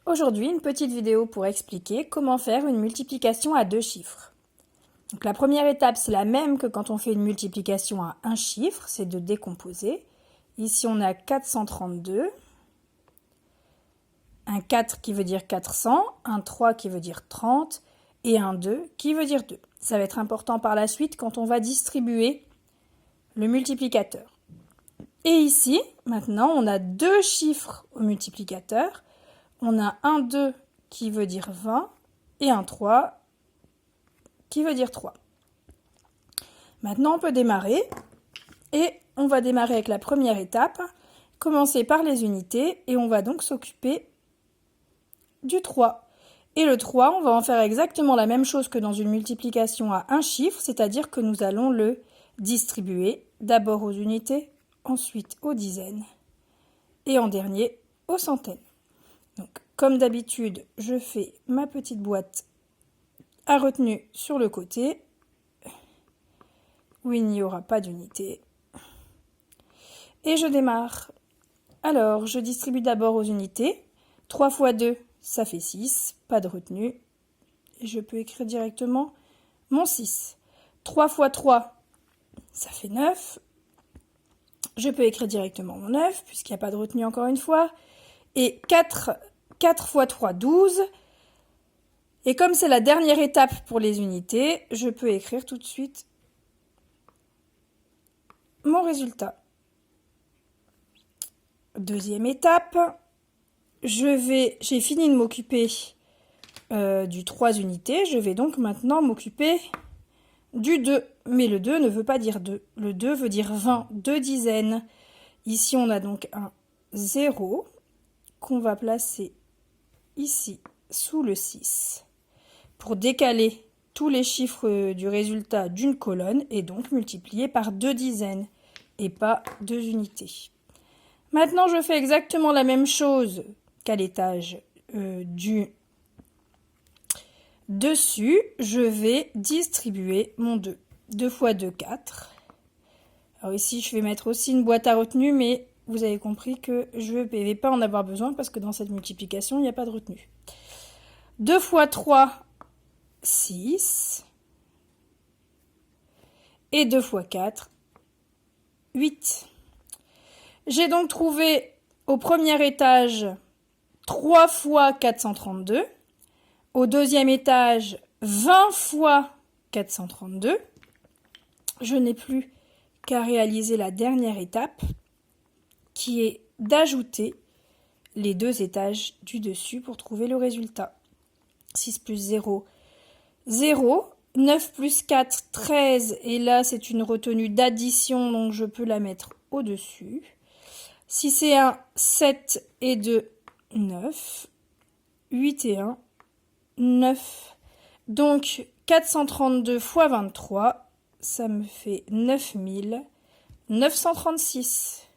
Aujourd'hui, une petite vidéo pour expliquer comment faire une multiplication à deux chiffres. Donc, la première étape, c'est la même que quand on fait une multiplication à un chiffre, c'est de décomposer. Ici, on a 432, un 4 qui veut dire 400, un 3 qui veut dire 30 et un 2 qui veut dire 2. Ça va être important par la suite quand on va distribuer le multiplicateur. Et ici, maintenant, on a deux chiffres au multiplicateur. On a un 2 qui veut dire 20 et un 3 qui veut dire 3. Maintenant, on peut démarrer et on va démarrer avec la première étape, commencer par les unités et on va donc s'occuper du 3. Et le 3, on va en faire exactement la même chose que dans une multiplication à un chiffre, c'est-à-dire que nous allons le distribuer d'abord aux unités, ensuite aux dizaines et en dernier aux centaines. Donc, comme d'habitude, je fais ma petite boîte à retenue sur le côté où il n'y aura pas d'unité. Et je démarre. Alors, je distribue d'abord aux unités. 3 fois 2, ça fait 6, pas de retenue. Et je peux écrire directement mon 6. 3 fois 3, ça fait 9. Je peux écrire directement mon 9, puisqu'il n'y a pas de retenue encore une fois. Et 4 fois 3, 12. Et comme c'est la dernière étape pour les unités, je peux écrire tout de suite mon résultat. Deuxième étape, j'ai fini de m'occuper du 3 unités. Je vais donc maintenant m'occuper du 2. Mais le 2 ne veut pas dire 2. Le 2 veut dire 20, 2 dizaines. Ici, on a donc un 0 qu'on va placer ici sous le 6 pour décaler tous les chiffres du résultat d'une colonne et donc multiplier par 2 dizaines et pas 2 unités. Maintenant, je fais exactement la même chose qu'à l'étage du dessus. Je vais distribuer mon 2. 2 fois 2, 4. Alors ici, je vais mettre aussi une boîte à retenue, mais vous avez compris que je ne vais pas en avoir besoin parce que dans cette multiplication, il n'y a pas de retenue. 2 fois 3, 6. Et 2 fois 4, 8. J'ai donc trouvé au premier étage 3 fois 432. Au deuxième étage, 20 fois 432. Je n'ai plus qu'à réaliser la dernière étape, qui est d'ajouter les deux étages du dessus pour trouver le résultat. 6 plus 0, 0. 9 plus 4, 13. Et là, c'est une retenue d'addition, donc je peux la mettre au-dessus. 6 et 1, 7 et 2, 9. 8 et 1, 9. Donc, 432 fois 23, ça me fait 9936.